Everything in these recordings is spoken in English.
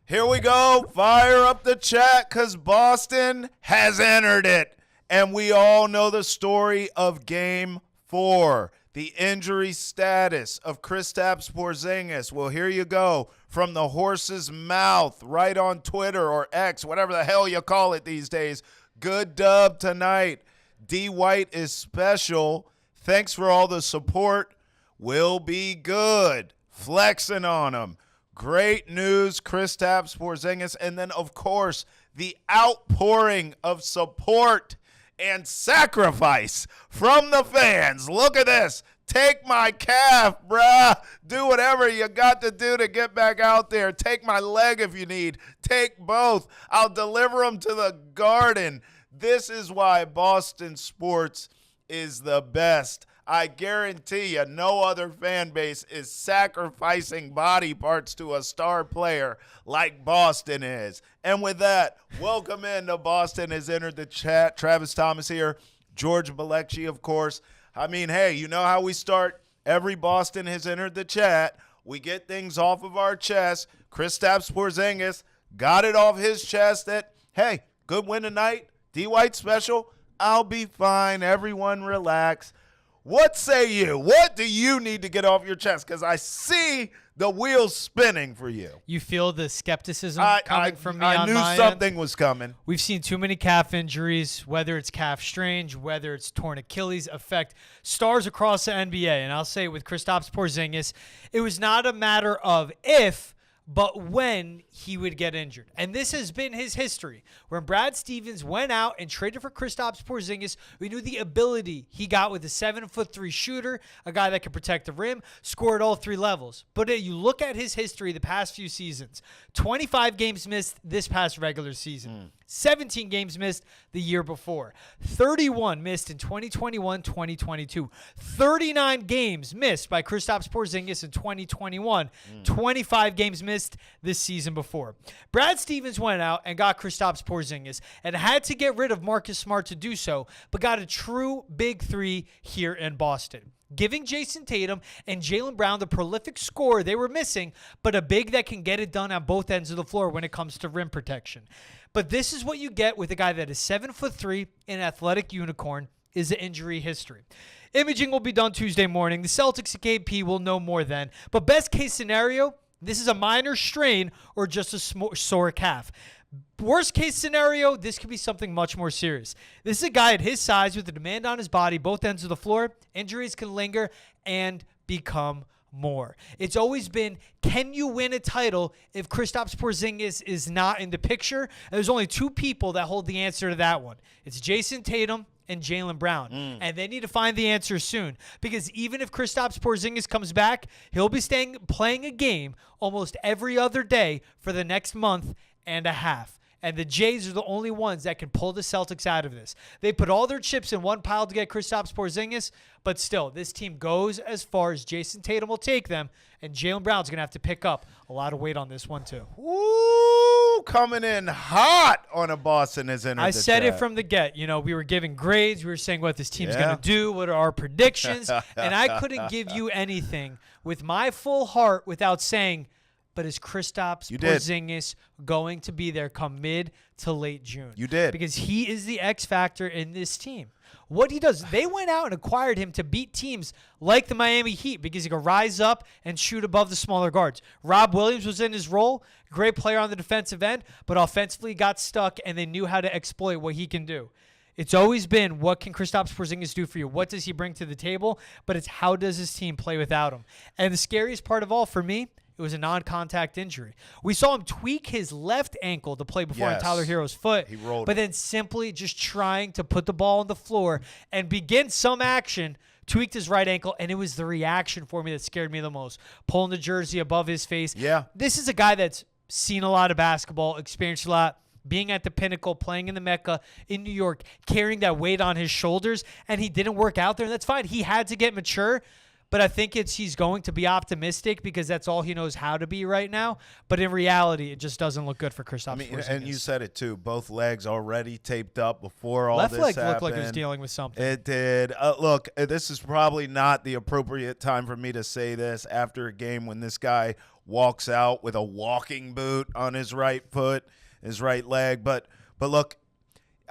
Here we go. Fire up the chat because Boston has entered it. And we all know the story of Game 4. The injury status of Kristaps Porzingis. Well, here you go from the horse's mouth right on Twitter or X, whatever the hell you call it these days. Good dub tonight. D. White is special. Thanks for all the support. Will be good. Flexing on him. Great news, Kristaps Porzingis. And then, of course, the outpouring of support and sacrifice from the fans. Look at this. Take my calf, bruh. Do whatever you got to do to get back out there. Take my leg if you need. Take both. I'll deliver them to the garden. This is why Boston sports is the best. I guarantee you no other fan base is sacrificing body parts to a star player like Boston is. And with that, welcome in to Boston has entered the chat. Travis Thomas here. George Balecki, of course. I mean, hey, you know how we start? Every Boston has entered the chat. We get things off of our chest. Kristaps Porzingis got it off his chest that, hey, good win tonight. D. White special. I'll be fine. Everyone relax. What say you? What do you need to get off your chest? Because I see the wheels spinning for you. You feel the skepticism coming from me I on knew my something end. was coming. We've seen too many calf injuries, whether it's calf strain, whether it's torn Achilles, affect stars across the NBA. And I'll say with Kristaps Porzingis, it was not a matter of if, but when he would get injured. And this has been his history. When Brad Stevens went out and traded for Kristaps Porzingis, we knew the ability he got with a 7'3" shooter, a guy that could protect the rim, score at all three levels. But you look at his history the past few seasons, 25 games missed this past regular season. 17 games missed the year before. 31 missed in 2021-2022. 39 games missed by Kristaps Porzingis in 2021. 25 games missed this season before. Brad Stevens went out and got Kristaps Porzingis and had to get rid of Marcus Smart to do so, but got a true big three here in Boston, giving Jason Tatum and Jaylen Brown the prolific scorer they were missing, but a big that can get it done on both ends of the floor when it comes to rim protection. But this is what you get with a guy that is 7'3", an athletic unicorn, is the injury history. Imaging will be done Tuesday morning. The Celtics and KP will know more then. But best case scenario, this is a minor strain or just a sore calf. Worst case scenario, this could be something much more serious. This is a guy at his size with the demand on his body, both ends of the floor. Injuries can linger and become more. It's always been, can you win a title if Kristaps Porzingis is not in the picture? And there's only two people that hold the answer to that one. It's Jason Tatum and Jaylen Brown. And they need to find the answer soon, because even if Kristaps Porzingis comes back, he'll be playing a game almost every other day for the next month and a half. And the Jays are the only ones that can pull the Celtics out of this. They put all their chips in one pile to get Kristaps Porzingis, but still, this team goes as far as Jason Tatum will take them, and Jaylen Brown's going to have to pick up a lot of weight on this one too. Ooh, coming in hot on a Boston has entered I the said chat. it from the get. You know, we were giving grades. We were saying what this team's going to do, what are our predictions, and I couldn't give you anything with my full heart without saying, but is Kristaps Porzingis going to be there come mid to late June? You did. Because he is the X factor in this team. What he does, they went out and acquired him to beat teams like the Miami Heat because he could rise up and shoot above the smaller guards. Rob Williams was in his role, great player on the defensive end, but offensively got stuck, and they knew how to exploit what he can do. It's always been, what can Kristaps Porzingis do for you? What does he bring to the table? But it's, how does his team play without him? And the scariest part of all for me, it was a non-contact injury. We saw him tweak his left ankle to play before on Tyler Hero's foot. He rolled but then simply just trying to put the ball on the floor and begin some action, tweaked his right ankle, and it was the reaction for me that scared me the most. Pulling the jersey above his face. Yeah. This is a guy that's seen a lot of basketball, experienced a lot, being at the pinnacle, playing in the Mecca in New York, carrying that weight on his shoulders, and he didn't work out there. And that's fine. He had to get mature. but I think he's going to be optimistic because that's all he knows how to be right now. But in reality, it just doesn't look good for Kristaps Porzingis. And you said it too. Both legs already taped up before all Left this leg happened. looked like it was dealing with something. It did. Look, this is probably not the appropriate time for me to say this after a game when this guy walks out with a walking boot on his right foot, his right leg. But look,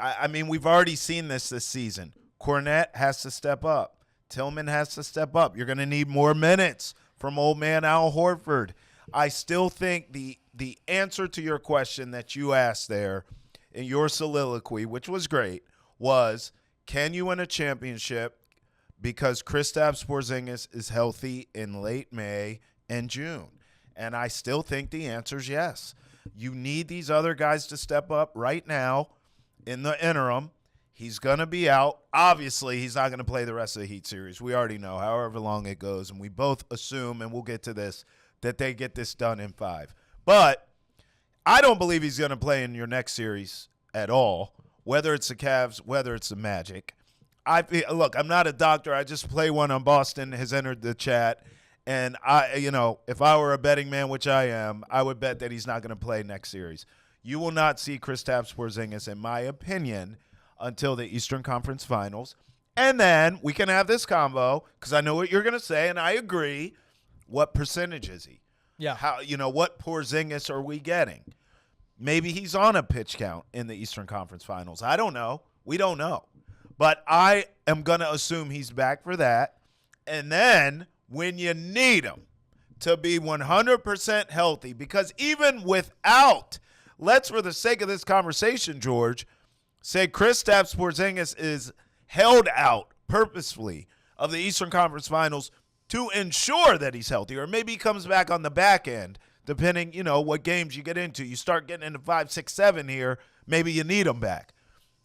I mean, we've already seen this season. Cornette has to step up. Tillman has to step up. You're going to need more minutes from old man Al Horford. I still think the answer to your question that you asked there in your soliloquy, which was great, was can you win a championship because Kristaps Porzingis is healthy in late May and June? And I still think the answer is yes. You need these other guys to step up right now in the interim. He's going to be out. Obviously, he's not going to play the rest of the Heat series. We already know, however long it goes, and we both assume, and we'll get to this, that they get this done in 5. But I don't believe he's going to play in your next series at all, whether it's the Cavs, whether it's the Magic. Look, I'm not a doctor. I just play one on Boston, has entered the chat. And, if I were a betting man, which I am, I would bet that he's not going to play next series. You will not see Kristaps Porzingis, in my opinion, until the Eastern Conference Finals. And then we can have this combo because I know what you're going to say, and I agree. What percentage is he? Yeah. What Porzingis are we getting? Maybe he's on a pitch count in the Eastern Conference Finals. I don't know. We don't know. But I am going to assume he's back for that. And then when you need him to be 100% healthy, because even without, let's, for the sake of this conversation, George, say Kristaps Porzingis is held out purposefully of the Eastern Conference Finals to ensure that he's healthy, or maybe he comes back on the back end, depending, what games you get into. You start getting into 5, 6, 7 here, maybe you need him back.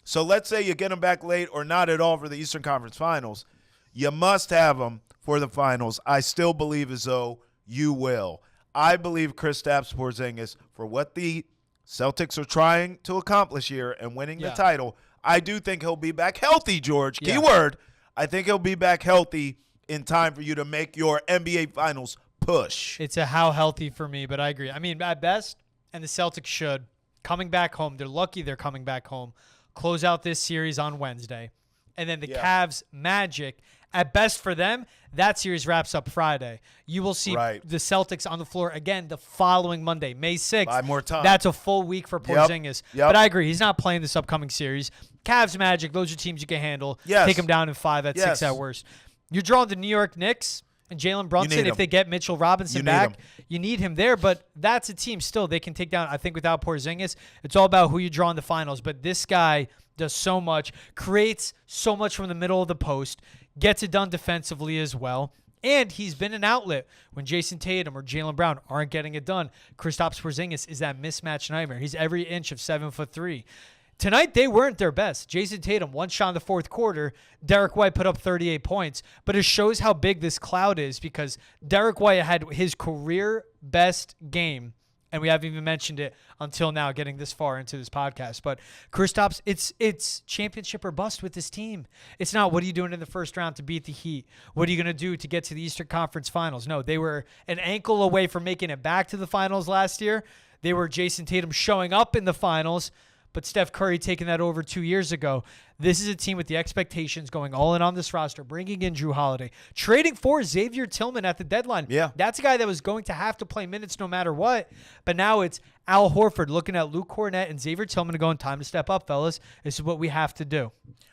So let's say you get him back late or not at all for the Eastern Conference Finals. You must have him for the finals. I still believe as though you will. I believe Kristaps Porzingis, for what the Celtics are trying to accomplish here and winning the title, I do think he'll be back healthy, George. Yeah. Keyword, I think he'll be back healthy in time for you to make your NBA Finals push. It's a how healthy for me, but I agree. I mean, at best, and the Celtics should, coming back home, they're lucky they're coming back home, close out this series on Wednesday. And then the Cavs Magic, at best for them, that series wraps up Friday. You will see the Celtics on the floor again the following Monday, May 6th. 5 more times. That's a full week for Porzingis. Yep. But I agree. He's not playing this upcoming series. Cavs Magic, those are teams you can handle. Yes. Take them down in 5 at 6 at worst. You're drawing the New York Knicks and Jalen Brunson. If they get Mitchell Robinson back, you need him there. But that's a team still they can take down. I think without Porzingis, it's all about who you draw in the finals. But this guy does so much, creates so much from the middle of the post, gets it done defensively as well. And he's been an outlet when Jason Tatum or Jaylen Brown aren't getting it done. Kristaps Porzingis is that mismatch nightmare. He's every inch of 7'3". Tonight, they weren't their best. Jason Tatum, one shot in the fourth quarter. Derek White put up 38 points. But it shows how big this cloud is because Derek White had his career best game. And we haven't even mentioned it until now, getting this far into this podcast. But Kristaps, it's championship or bust with this team. It's not what are you doing in the first round to beat the Heat? What are you going to do to get to the Eastern Conference Finals? No, they were an ankle away from making it back to the finals last year. They were Jason Tatum showing up in the finals, but Steph Curry taking that over 2 years ago. This is a team with the expectations going all in on this roster, bringing in Drew Holiday, trading for Xavier Tillman at the deadline. Yeah. That's a guy that was going to have to play minutes no matter what. But now it's Al Horford looking at Luke Cornett and Xavier Tillman going, time to step up, fellas. This is what we have to do.